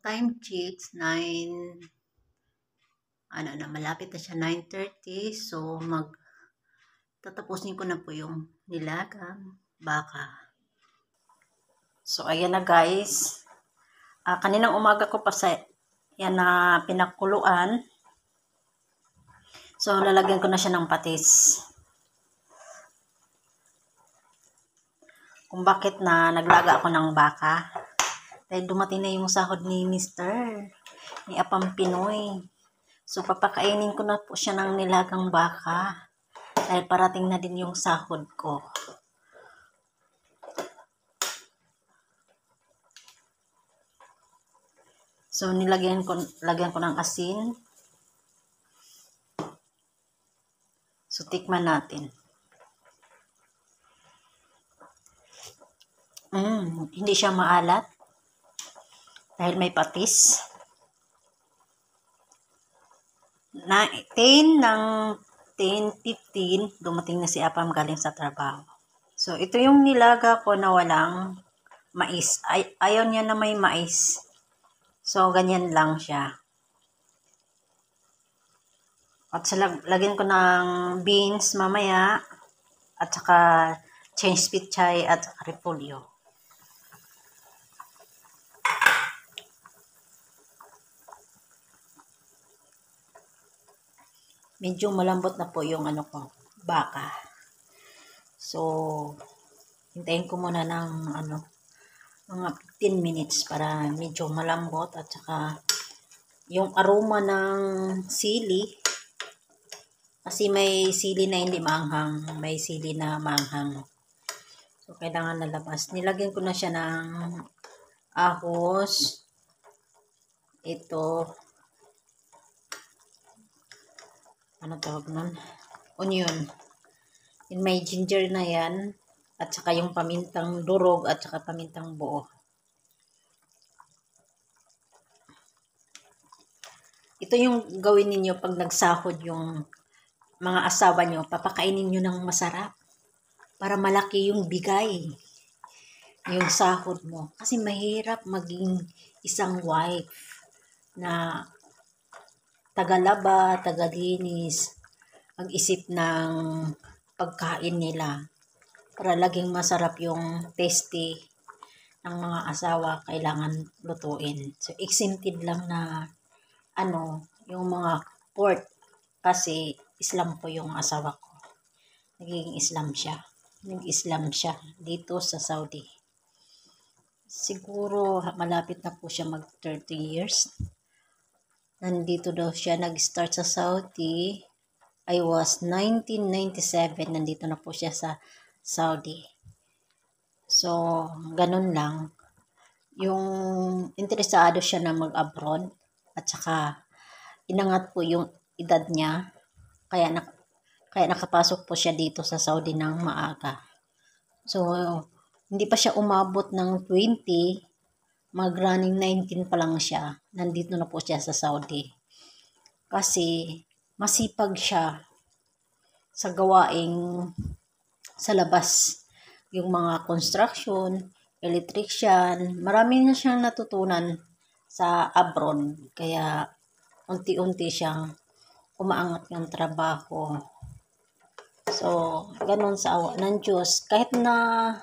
time check, 9, malapit na siya 9:30. So, tatapusin ko na po yung nilagang baka. So, ayan na guys. Kaninang umaga ko pa yan na pinakuluan. So, lalagyan ko na siya ng patis. Kung bakit na naglaga ako ng baka. Dahil dumating na yung sahod ni ni Apam Pinoy. So, papakainin ko na po siya ng nilagang baka. Dahil parating na din yung sahod ko. So, lagyan ko ng asin. So, tikman natin. Hindi siya maalat. Dahil may patis. 10:15, dumating na si Apam galing sa trabaho. So, ito yung nilaga ko na walang mais. Ayaw niya na may mais. So, ganyan lang siya. At lagyan ko ng beans mamaya. At saka Chinese pichay at saka repolyo. Medyo malambot na po yung baka. So, hintayin ko muna ng mga 15 minutes para medyo malambot at saka yung aroma ng sili. Kasi may sili na hindi maanghang, may sili na maanghang. So, kailangan nalabas. Nilagyan ko na siya ng ahos. Ito, ano tawag nun? Onion. And may ginger na yan. At saka yung pamintang durog at saka pamintang buo. Ito yung gawin ninyo pag nagsahod yung mga asawa nyo. Papakainin nyo ng masarap. Para malaki yung bigay. Yung sahod mo. Kasi mahirap maging isang wife na tagalaba, tagalinis, mag-isip ng pagkain nila. Para laging masarap yung tasty ng mga asawa, kailangan lutuin. So, exempted lang na yung mga pork. Kasi Islam po yung asawa ko. Naging Islam siya. Nag-Islam siya dito sa Saudi. Siguro malapit na po siya mag 30 years. Nandito daw siya nag-start sa Saudi. I was 1997. Nandito na po siya sa Saudi. So, ganun lang. Yung interesado siya na mag-abroad. At saka, inangat po yung edad niya. Kaya nakapasok po siya dito sa Saudi ng maaga. So, hindi pa siya umabot ng 20. Mag-running 19 pa lang siya. Nandito na po siya sa Saudi. Kasi, masipag siya sa gawaing sa labas. Yung mga construction, electrician, marami na siyang natutunan sa abroad. Kaya, unti-unti siyang umaangat yung trabaho. So, ganun sa awa ng Diyos. Kahit na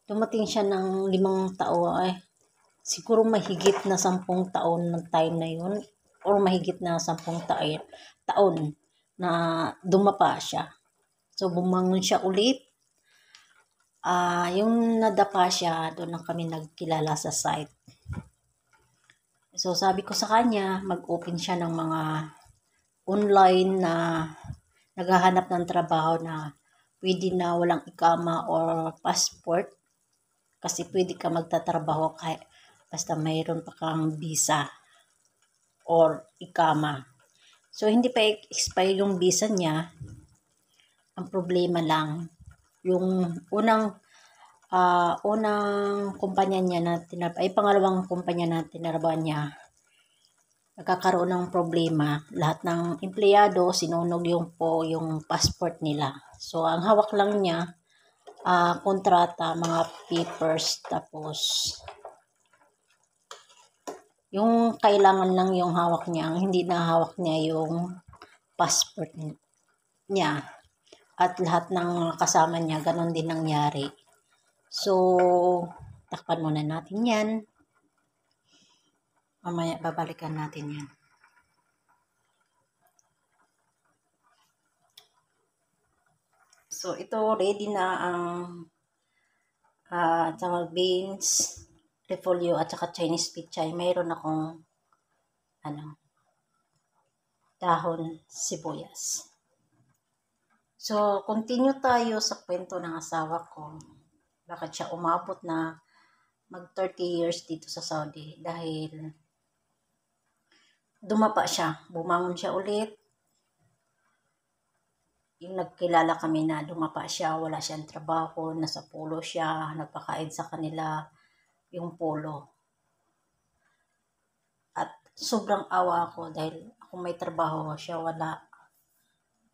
dumating siya ng 5 taon, siguro mahigit na 10 taon ng time na yun. Or mahigit na 10 taon na dumapa siya. So, bumangon siya ulit. Yung nadapa siya, doon lang kami nagkilala sa site. So, sabi ko sa kanya, mag-open siya ng mga online na naghahanap ng trabaho na pwede na walang ikama or passport. Kasi pwede ka magtatrabaho kahit basta mayroon pa kang visa or ikama. So, hindi pa expire yung visa niya. Ang problema lang, yung unang kumpanya niya na pangalawang kumpanya na tinarabahan niya, nagkakaroon ng problema. Lahat ng empleyado, sinunog yung passport nila. So, ang hawak lang niya, kontrata, mga papers, tapos Yung kailangan lang yung hawak niya, hindi na hawak niya yung passport niya. At lahat ng mga kasama niya, ganun din nangyari. So, takpan muna natin yan. Mamaya, babalikan natin yan. So, ito, ready na ang beans, repolyo, at saka Chinese pichay. Mayroon akong dahon sibuyas. So, continue tayo sa kwento ng asawa ko. Bakit siya umabot na mag 30 years dito sa Saudi? Dahil dumapa siya, bumangon siya ulit. Yung nagkilala kami na dumapa siya, wala siyang trabaho, nasa polo siya, nagpakain sa kanila yung polo. At sobrang awa ako dahil ako may trabaho, siya wala.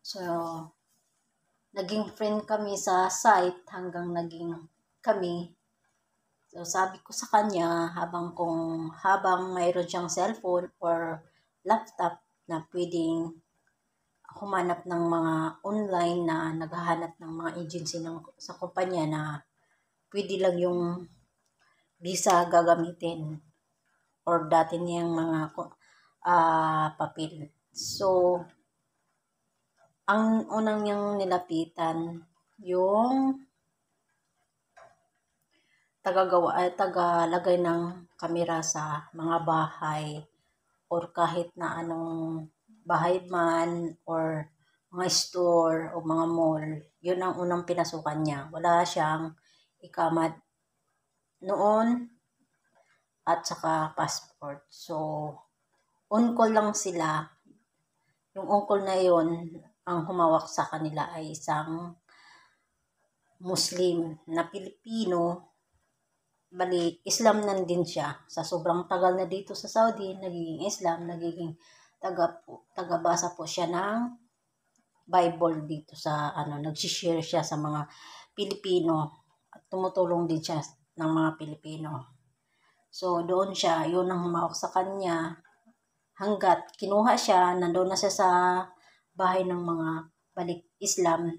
So, naging friend kami sa site hanggang naging kami. So, sabi ko sa kanya, habang mayroon siyang cellphone or laptop na pwedeng humanap ng mga online na naghahanap ng mga agency sa kumpanya na pwede lang yung visa gagamitin or dati niyang mga papel. So, ang unang niyang nilapitan, yung tagalagay ng kamera sa mga bahay or kahit na anong bahay man or mga store o mga mall. Yun ang unang pinasukan niya. Wala siyang ikamad noon at saka passport. So, on call lang sila. Yung on call na yun, ang humawak sa kanila ay isang Muslim na Pilipino. Bali, Islam din siya. Sa sobrang tagal na dito sa Saudi, nagiging Islam, nagiging tagabasa po siya ng Bible dito sa nagsishare siya sa mga Pilipino at tumutulong din siya ng mga Pilipino. So, doon siya, yun ang humawak sa kanya hanggat kinuha siya, nandoon na siya sa bahay ng mga balik Islam.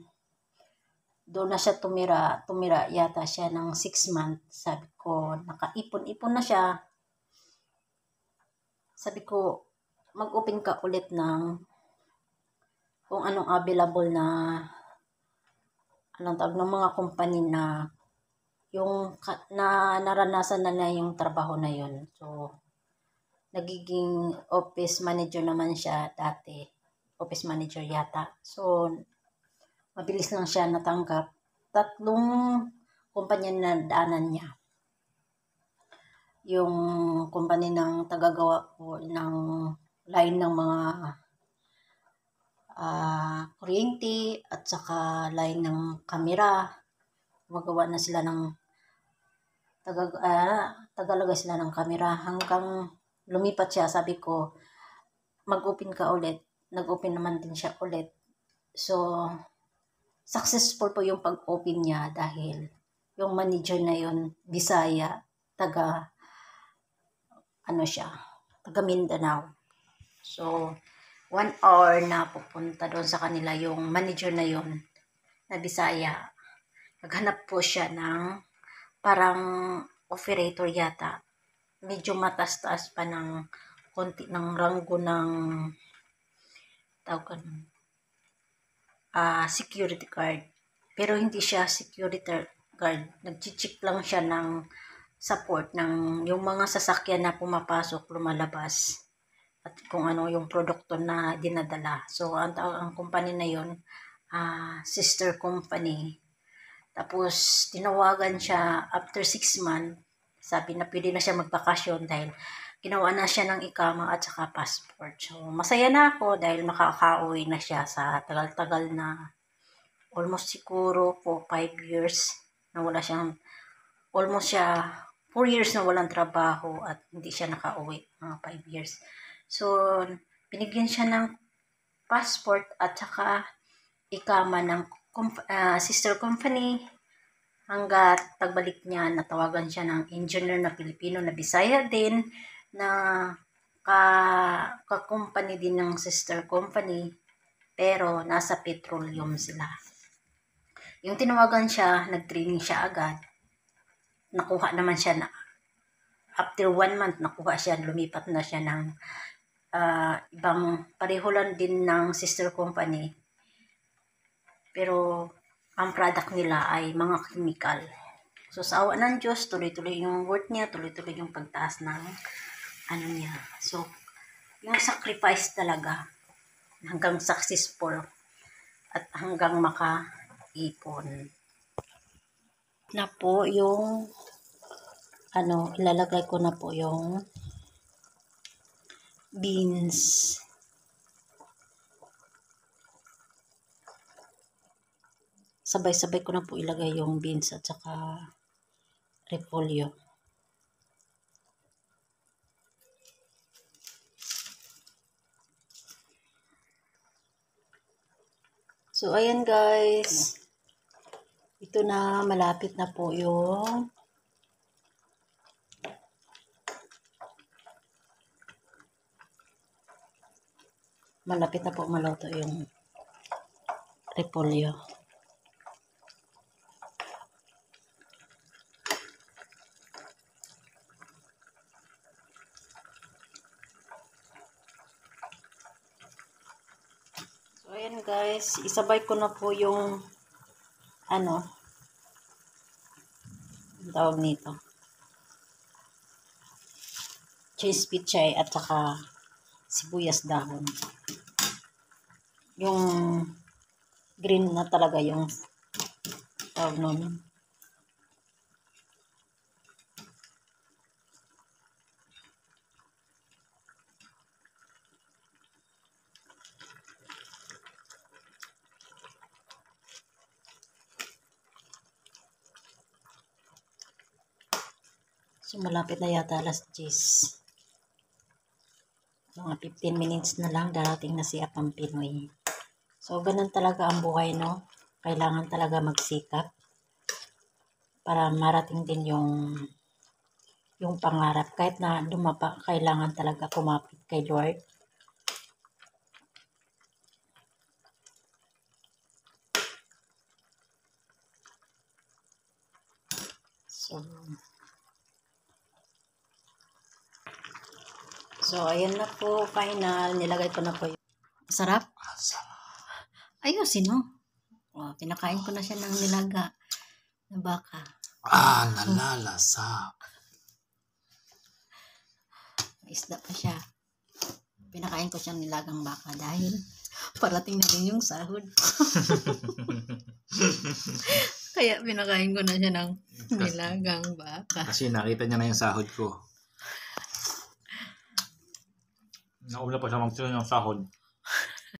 Doon na siya tumira yata siya ng 6 months. Sabi ko, nakaipon-ipon na siya. Sabi ko, mag-open ka ulit ng kung anong available na anong tawag ng mga company na yung naranasan na yung trabaho na yun. So, nagiging office manager naman siya dati. Office manager yata. So, mabilis lang siya natanggap. 3 kumpanya na daanan niya. Yung kumpanya ng tagagawa po ng line ng mga kuryente at saka line ng kamera. Gumagawa na sila ng tagalagay sila ng kamera hanggang lumipat siya. Sabi ko, mag-open ka ulit. Nag-open naman din siya ulit. So, successful po yung pag-open niya dahil yung manager na yun, Bisaya, taga Mindanao. So, 1 hour na pupunta doon sa kanila yung manager na yun, na Bisaya. Naghanap po siya ng parang operator yata. Medyo matas-taas pa ng konti ng ranggo ng security guard. Pero hindi siya security guard. Nag-check lang siya ng support ng yung mga sasakyan na pumapasok, lumalabas. At kung ano yung produkto na dinadala. So, ang company na yun, sister company. Tapos, tinawagan siya after 6 months. Sabi na pwede na siya magbakasyon dahil ginawa na siya ng ikama at saka passport. So, masaya na ako dahil makakauwi na siya sa tagal-tagal na. Almost siguro po 5 years na wala siyang, almost siya 4 years na walang trabaho at hindi siya nakauwi, mga 5 years. So, binigyan siya ng passport at saka ikama ng sister company hanggat pagbalik niya, natawagan siya ng engineer na Pilipino na Bisaya din na ka-company din ng sister company, pero nasa petroleum sila. Yung tinawagan siya, nag-training siya agad. Nakuha naman siya na, after 1 month, nakuha siya, lumipat na siya ng ibang pareho lang din ng sister company. Pero ang product nila ay mga chemical. So sa awa ng Diyos, tuloy-tuloy yung work niya, tuloy-tuloy yung pagtaas ng ano niya. So, yung sacrifice talaga hanggang successful at hanggang makaipon. Na po yung ilalagay ko na po yung beans. Sabay-sabay ko na po ilagay yung beans at saka repolyo. So, ayan guys. Ito na, malapit na po yung maluto yung repolyo. So, ayan guys, isabay ko na po yung ang tawag nito, cheese pichay at saka sibuyas dahon. Yung green na talaga yung tawag nun. So, malapit na yata alas 10. Mga 15 minutes na lang, darating na si Apang Pinoy. So, ganun talaga ang buhay, no? Kailangan talaga magsikap para marating din yung pangarap. Kahit na dumapa, kailangan talaga kumapit kay Lord. So, ayan na po, final. Nilagay ko na po yung sarap. Ayusin, no? Oh, pinakain ko na siya ng nilaga na baka. Nalalasap. May isda pa siya. Pinakain ko siyang nilagang baka dahil parating na rin yung sahod. Kaya pinakain ko na siya ng nilagang baka. Kasi nakita niya na yung sahod ko. Nauna pa siya magsunod ng sahod.